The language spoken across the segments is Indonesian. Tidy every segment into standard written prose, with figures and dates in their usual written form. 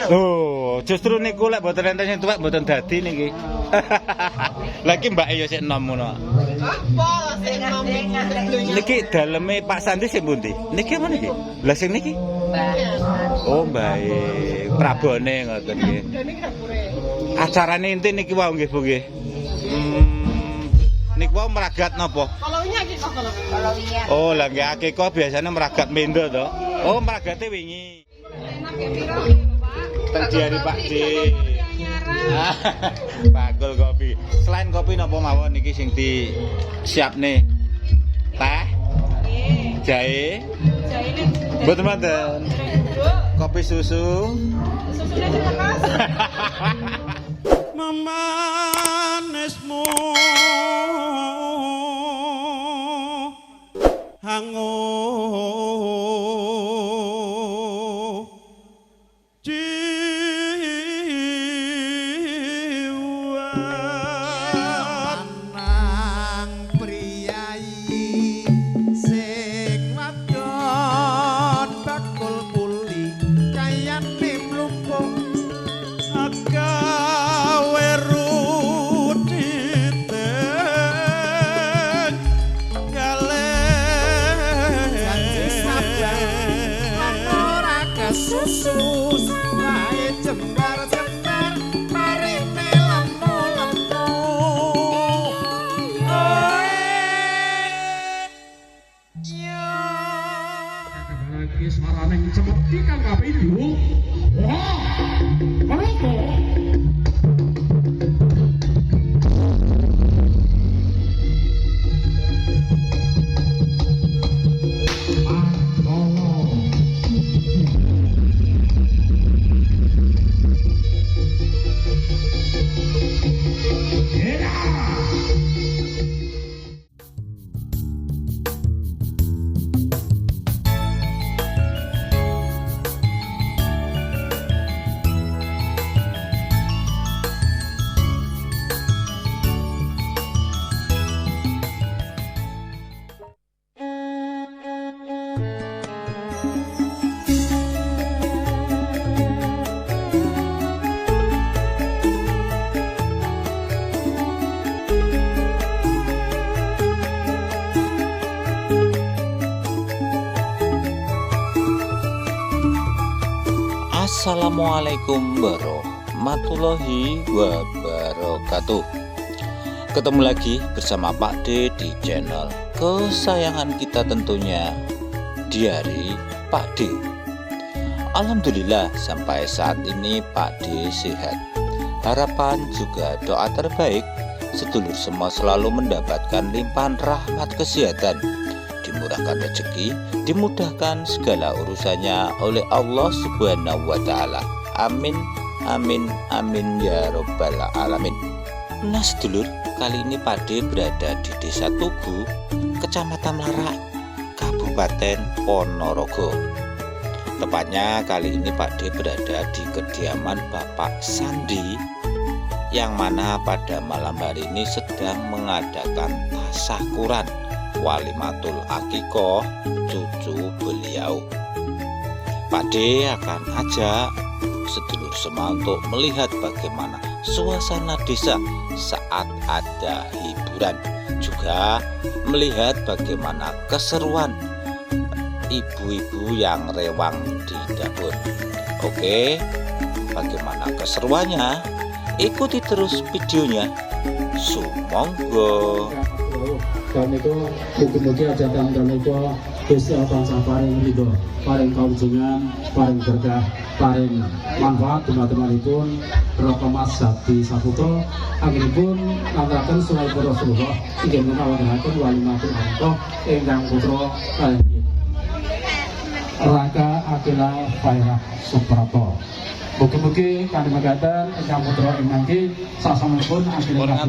Oh, justru niku lek mboten enten sing tuwek mboten dadi niki. Lagi Mbak ya sik enom ngono. Apa sing enom Niki daleme Pak Sandi sing pundi? Niki apa niki? Lah sing niki? Oh, baik. Prabone ngoten nggih. Acarane inti niki wau nggih Bu nggih. Niku wau meragat napa? Kalau ini akikah kalau. Oh, lah nggih akikah biasanya meragat mendo to. Oh, meragate wingi. Terjadi Pak D. Bagul kopi. Selain kopi napa mawon niki sing disiapne? Teh? Jahe? Mboten wonten. Kopi susu? Susunya dikeras. memanismu hangu jiwa nang priyayi sing wadon bakul puli kayane mlumpuk agawe rutiten galen janji sabar ora kesusus wae jembar-jembar marine lemu-lemu yo lagi suarane cemeti kang kapindo. Wah, apa? Assalamualaikum warahmatullahi wabarakatuh. Ketemu lagi bersama Pak D di channel kesayangan kita tentunya, Diari Pak D. Alhamdulillah sampai saat ini Pak D sehat. Harapan juga doa terbaik sedulur semua selalu mendapatkan limpahan rahmat kesehatan, dimurahkan rezeki, dimudahkan segala urusannya oleh Allah Subhanahu wa Ta'ala. Amin, amin, amin ya Rabbal Alamin. Nah sedulur, kali ini Pak D berada di Desa Tugu, Kecamatan Larak, Kabupaten Ponorogo. Tepatnya kali ini Pak D berada di kediaman Bapak Sandi, yang mana pada malam hari ini sedang mengadakan tasyakuran Walimatul Akikoh cucu beliau. Pak D akan ajak sedulur semua untuk melihat bagaimana suasana desa saat ada hiburan, juga melihat bagaimana keseruan ibu-ibu yang rewang di dapur. Oke, bagaimana keseruannya? Ikuti terus videonya. Sumangga. Dan itu mugi-mugi hajatan dan itu Gusti Allah tansah paring ridho, paring kawujengan, paring berkah, paring manfaat teman-temanipun Rokomas Sakti Saputra. Anggenipun ngaturaken sunahipun Rasulullah inggih menawarken Walimatul Akikoh ingkang putra kalih Raka Akila Fairah Suprato. Mugi-mugi kanthi mekaten ingkang putra ingkang sasampunipun Akila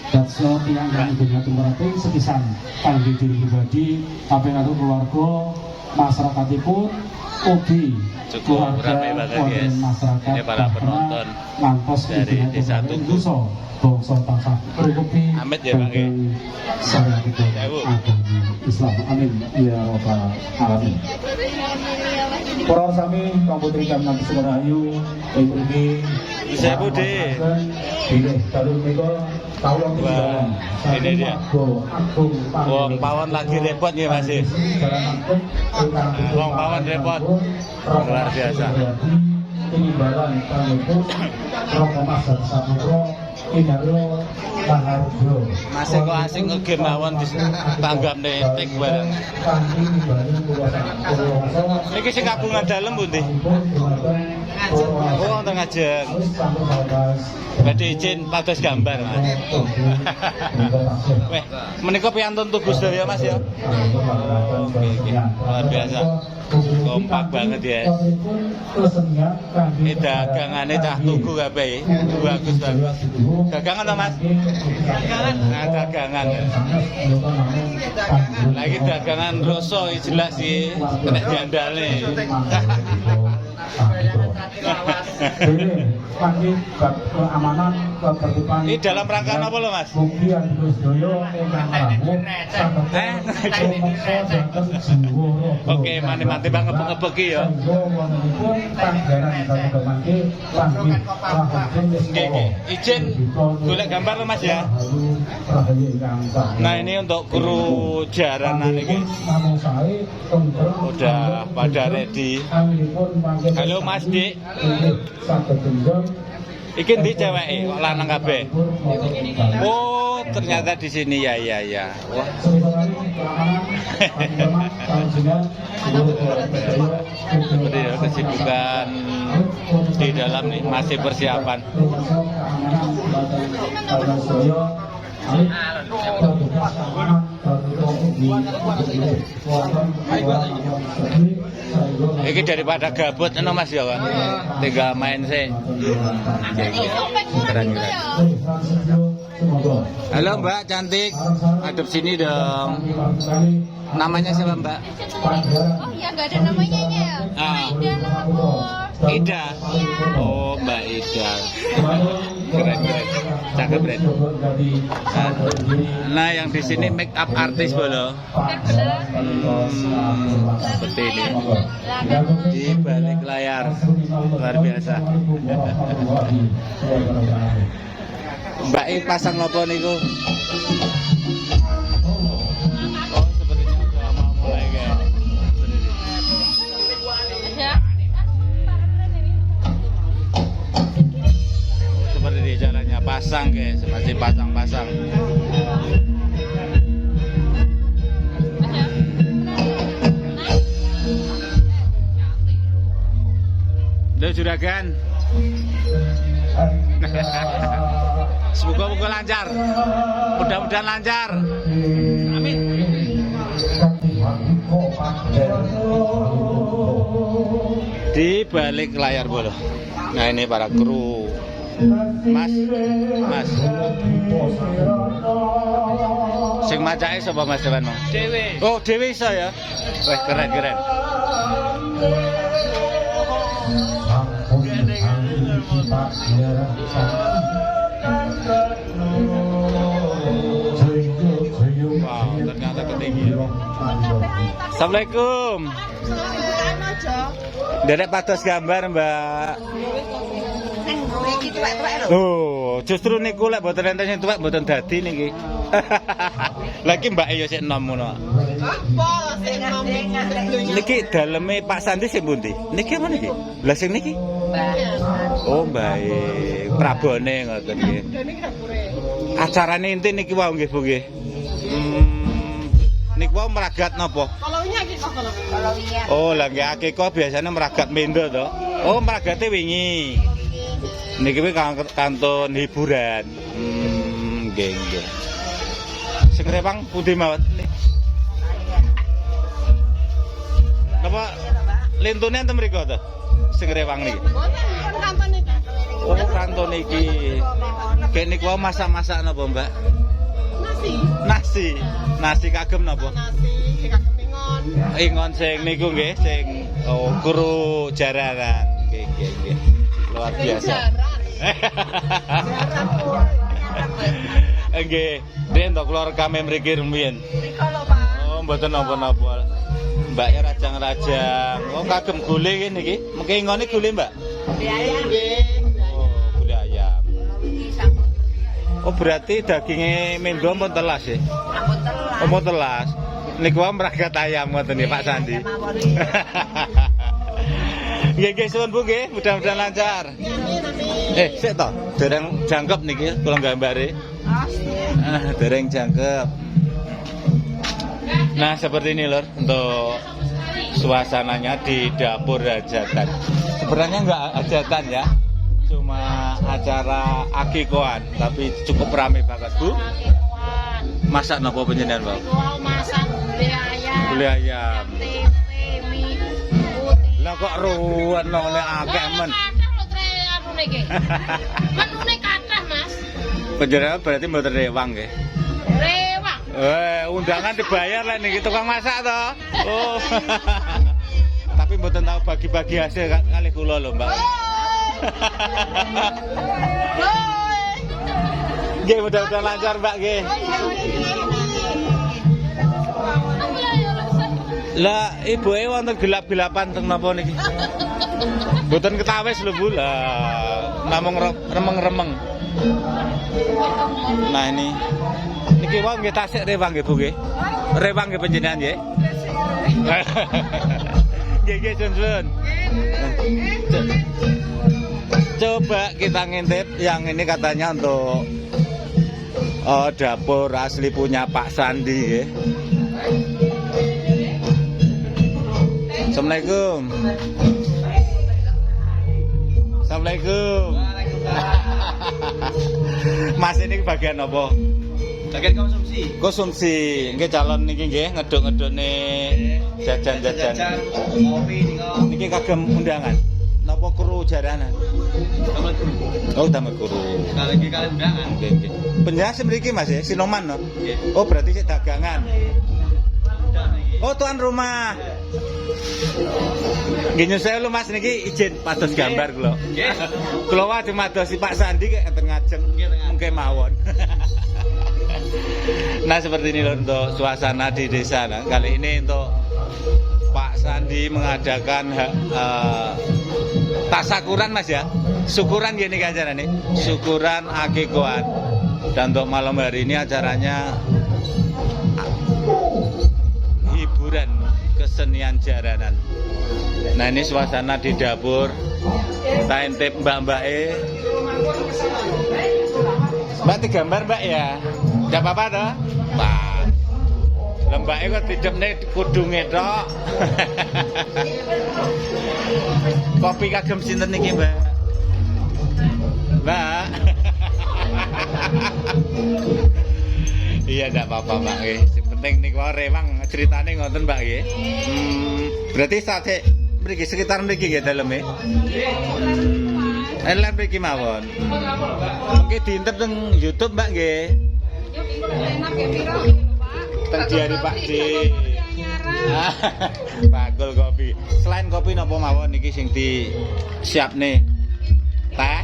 Datso tiyang kang ngatur meraten sepisan kangge diri pribadi, kaping ngatur keluarga, masyarakatipun ugi keluarga wonten masyarakat para penonton ngantos dari Desa Tugu. Bangsa tansah berkupi Amit ya Bang. syariatipun agama Islam. Amin ya rabbal alamin. Para sami Kang Putri Kang Nabi Sumorayu mriki Bisa Budi. pilih dalu menika kawula Wah, ini dia. Wong Pawon lagi repot ya Mas. Wong Pawon repot. Luar biasa. Peninggalan kanggo Romo Mas Saputro Inarlo Maharjo. Mas kok asing ngegame mawon ditanggapne tik bareng. Iki sing kabungan dalem pundi? Oh, wonten ngajeng. Badhe izin pados gambar, Mas. Weh, menika piantun tugu sedaya Mas ya. Oke. Luar biasa. Kompak banget ya. Ini dagangane cah tugu kabeh. Bagus bagus. Dagangan to Mas? Dagangan. Nah, dagangan. Lagi dagangan rasa jelas sih kena diandalne. Ini dalam rangka apa lo Mas? Oke, mati-mati banget ngebeki ya. Izin golek gambar lo Mas ya. Nah ini untuk kru jaranan ini udah pada ready. Halo Mas Dik. Iki ndi ceweke kok lanang kabeh? Oh, ternyata di sini ya. Wah. Seperti kesibukan di dalam nih masih persiapan. Iki daripada gabut eno Mas ya kan. Tinggal main sih. Keren. Halo Mbak cantik. Hadap sini dong. Namanya siapa Mbak? Oh ya nggak ada namanya ya. Ida namaku. Ida. Oh Mbak Ida. Keren. Cakep Ren. Nah yang di sini make up artis bolo. Seperti ini. Di balik layar luar biasa. Mbak I pasang nopo niku. Oh sepertinya udah mau mulai guys. Seperti di jalannya pasang guys, masih pasang-pasang. Lo juragan. Semoga lancar. Mudah-mudahan lancar. Amin. Di balik layar bolo. Nah ini para kru. Mas. Sing macake sapa Mas Dewan? Dewe. Oh, Dewe iso ya. Wah, keren. Wow, ternyata ketinggian. Assalamualaikum. Derek patos gambar, Mbak. Oh, justru niku lek mboten enten sing tuwek mboten dadi niki. Lagi Mbak yo sik enom ngono. Apa sing enom Niki daleme Pak Sandi sing pundi? Niki apa niki? Lah sing niki? Oh, baik. Prabone ngoten nggih. Acarane inti niki wae nggih, Bu nggih. Niku wae meragat napa? Kalau ini kalau. Oh, lah nggih akikah biasanya meragat mendo to. Oh, meragate wingi. Niki kuwi kantun hiburan. Nggih. Sing rewang pundi mawon? Napa lintune enten mriku to? Sing rewang niki. Kanton iki. Oh, kantun iki. Kek niku wae masak-masak napa, Mbak? Nasi kagem napa? Nasi kagem ingon. Ingon sing niku nggih, sing kru jaranan. Nggih. Luar biasa. Nggih, den to kula rekame mriki rumiyin. Riko lho, Pak. Oh, mboten napa-napa. Mbaknya rajang-rajang. Oh, kagem gule ngene iki. Mengke ngene gule, Mbak. Oh, gule ayam. Oh, berarti dagingnya mendo pun telas ya? Oh, pun telas. Niku wae meragat ayam ngoten nggih Pak Sandi. Nggih nggih suwun Bu nggih, mudah-mudahan lancar. Sik to, dereng jangkep niki kula gambare. Dereng jangkep. Nah, seperti ini lor untuk suasananya di dapur hajatan. Sebenarnya enggak hajatan ya, cuma acara akikoan, tapi cukup ramai banget Bu. Masak napa panjenengan, Bang? Masak Gulai ayam. tempe, mie putih. Lah kok ruwen oleh akeh men. Menune kathah, Mas. Panjenengan berarti mboten rewang nggih. Rewang. Undangan dibayar lah niki tukang masak to. Oh. Tapi mboten tahu bagi-bagi hasil kali kula lho, Mbak. Nggih, mudah-mudahan lancar, Mbak nggih. Lah, ibuke wonten gelap-gelapan teng napa niki? Mboten ketawis lho, Bu. Lah, namung remeng-remeng. Nah, ini niki wae nggih tasik rewang nggih Bu nggih. Rewang nggih panjenengan nggih. Nggih nggih sun-sun. Coba kita ngintip yang ini katanya untuk dapur asli punya Pak Sandi nggih. Assalamualaikum. Assalamualaikum. Mas ini bagian apa? Bagian konsumsi. Konsumsi. Nggih calon niki nggih ngeduk-ngedukne jajan-jajan. Kopi Niki kagem undangan. Napa kru jaranan? Damel guru. Oh, damel guru. Sekali lagi kalian undangan. Nggih nggih. Penjelasan mriki Mas ya, Sinoman no. Nggih. Oh, berarti sik dagangan. Dan iki. Oh, tuan rumah. Nggih nyusul lho Mas niki izin pados gambar kula. Nggih. Kula wae madosi Pak Sandi kek enten ngajeng. Mungkin mawon. Nah, seperti ini loh untuk suasana di desa. Nah, kali ini untuk Pak Sandi mengadakan tasakuran Mas ya. Syukuran gini acara nih. Syukuran akikoan. Dan untuk malam hari ini acaranya hiburan kesenian jaranan. Nah, ini suasana di dapur. Kita intip mbak-mbake. Mbak digambar Mbak ya. Enggak apa-apa toh? Pak. Lembake kok didepne kudunge tok. Kopi kagem sinten niki, Mbak? Mbak. Iya enggak apa-apa, Mbak nggih. Sing penting niku rewang ceritane ngoten, Mbak nggih. Berarti sate mriki sekitar mriki nggih daleme. Elan mriki mawon. Mengki diintip teng YouTube, Mbak nggih. Teng diari Pak D. Bakul kopi. Selain kopi napa mawon niki sing disiapne? Teh?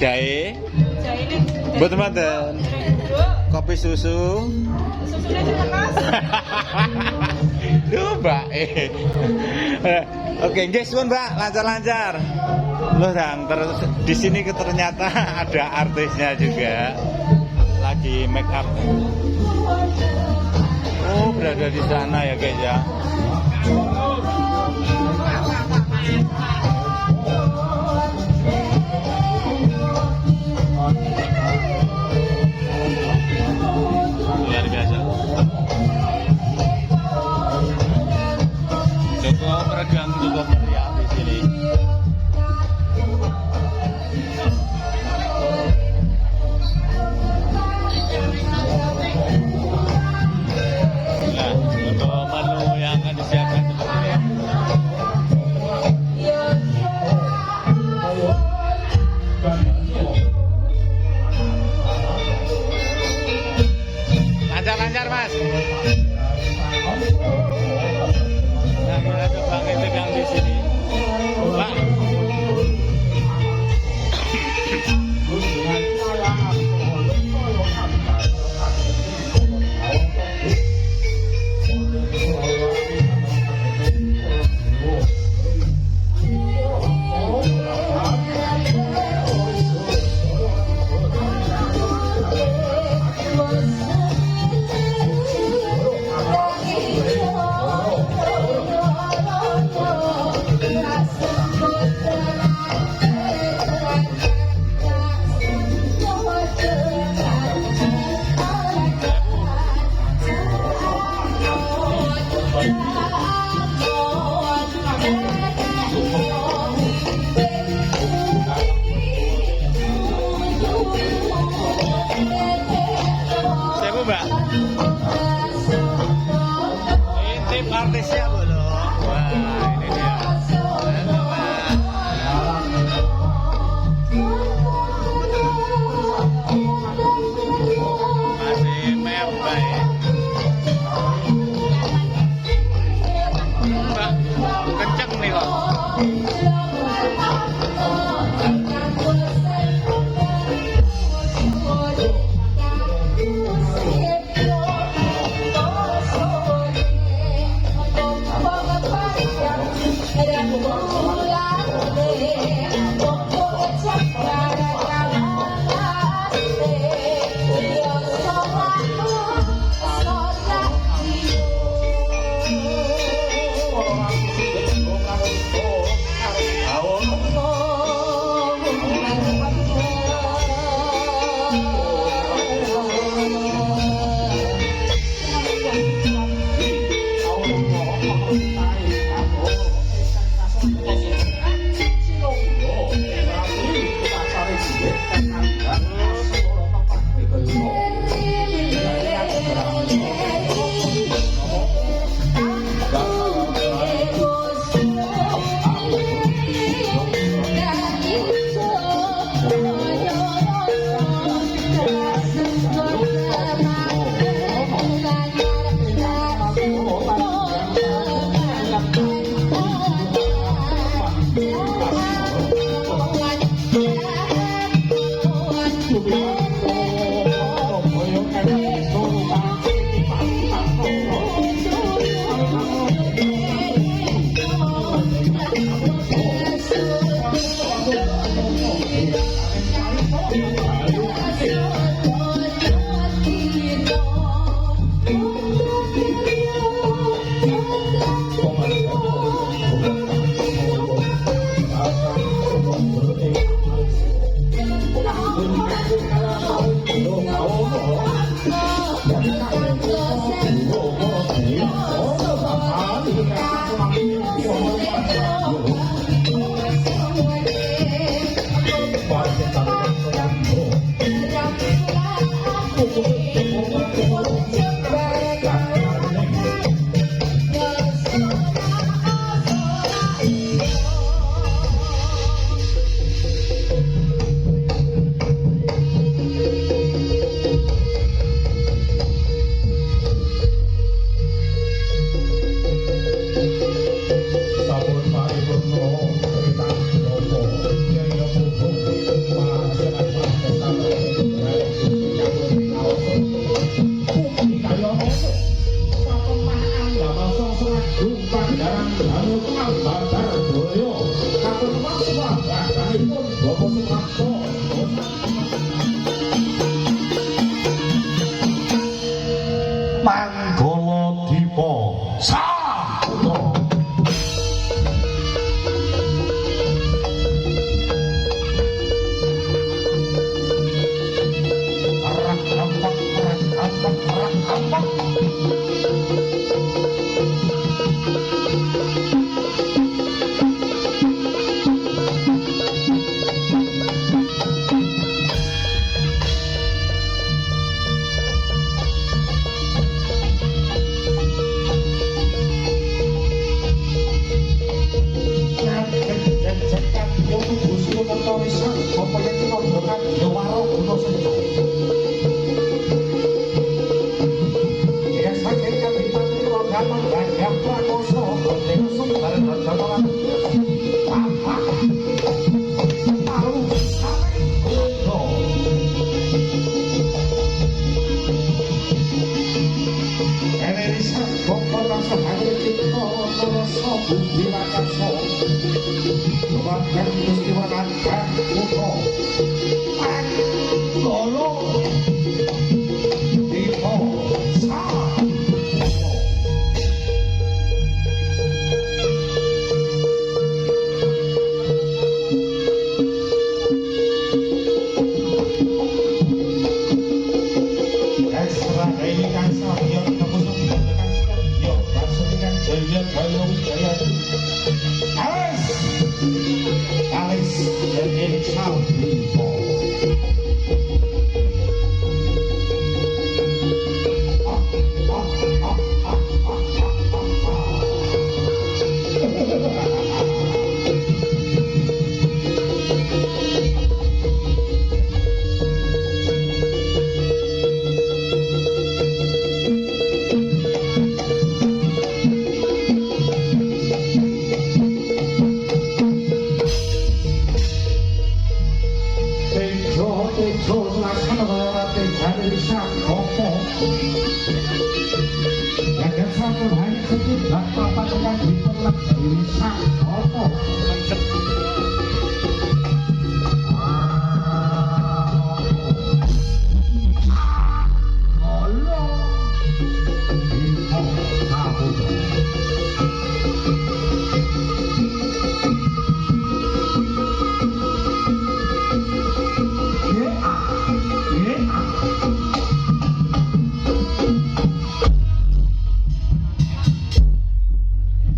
Jahe? Mboten mboten. Kopi susu? Susunya juga Mas. Duh, Mbak. Oke, nggih suwun, Mbak, lancar-lancar. Loh, Dang, terus di sini ternyata ada artisnya juga. Lagi make up. Oh, berada di sana ya guys ya. Luar biasa. Cukup meregang, cukup meriah di sini. Nah, untuk menu yang akan disiapkan seperti ini. Lancar-lancar, Mas. Nah, kita coba ngintip yang di sini. Sewu, Mbak. Intip artisnya belum. Wah, ini dia. Halo, Mbak. Masih membai. Mbak, kenceng nih kok. Manggala Dipa Saputra. Jaya Jaya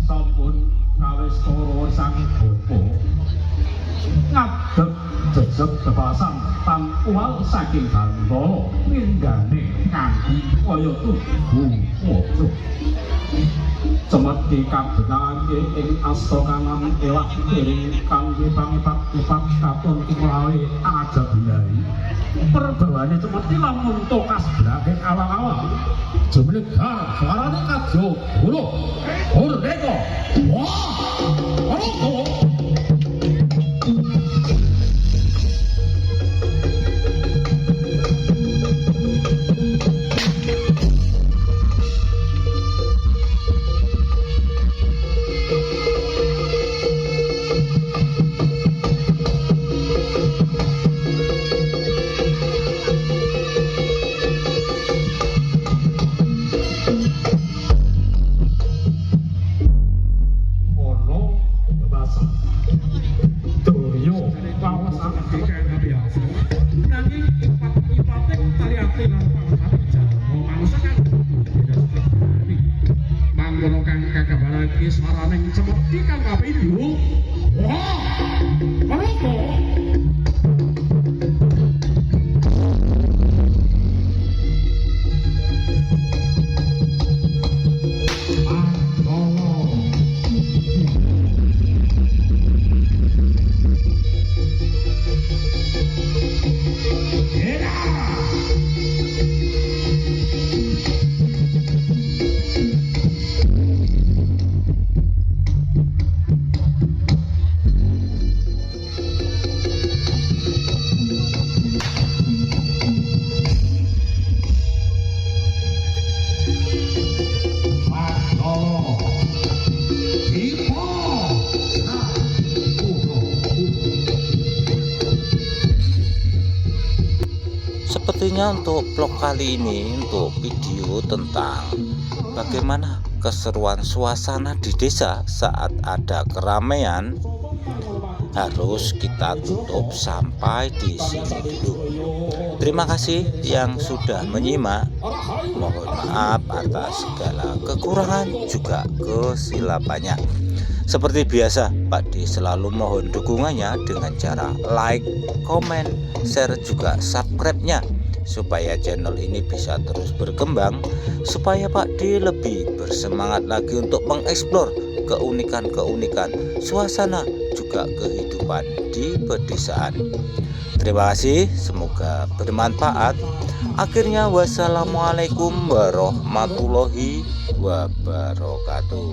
Sampun kawis toro sang bapa ngadeg jejeg bebasan tan uwal saking Bandara ninggane kanthi kaya tubuh waja cemeti kabenange ing asta kanan elak kiring kangge pamipat-pipat katon kumlawe aja bilai perbawane cemeti lamun tokas blake awal-awal jemlegar suarane kadya guru Hordeko wah Hordeko Saraning cemeti kang kapindho. Wah! Apa? Sepertinya untuk vlog kali ini untuk video tentang bagaimana keseruan suasana di desa saat ada keramaian harus kita tutup sampai di sini dulu. Terima kasih yang sudah menyimak. Mohon maaf atas segala kekurangan juga kesilapannya. Seperti biasa, Pak D selalu mohon dukungannya dengan cara like, komen, share juga subscribe-nya supaya channel ini bisa terus berkembang, supaya Pak D lebih bersemangat lagi untuk mengeksplor keunikan-keunikan suasana juga kehidupan di pedesaan. Terima kasih, semoga bermanfaat. Akhirnya wassalamualaikum warahmatullahi wabarakatuh.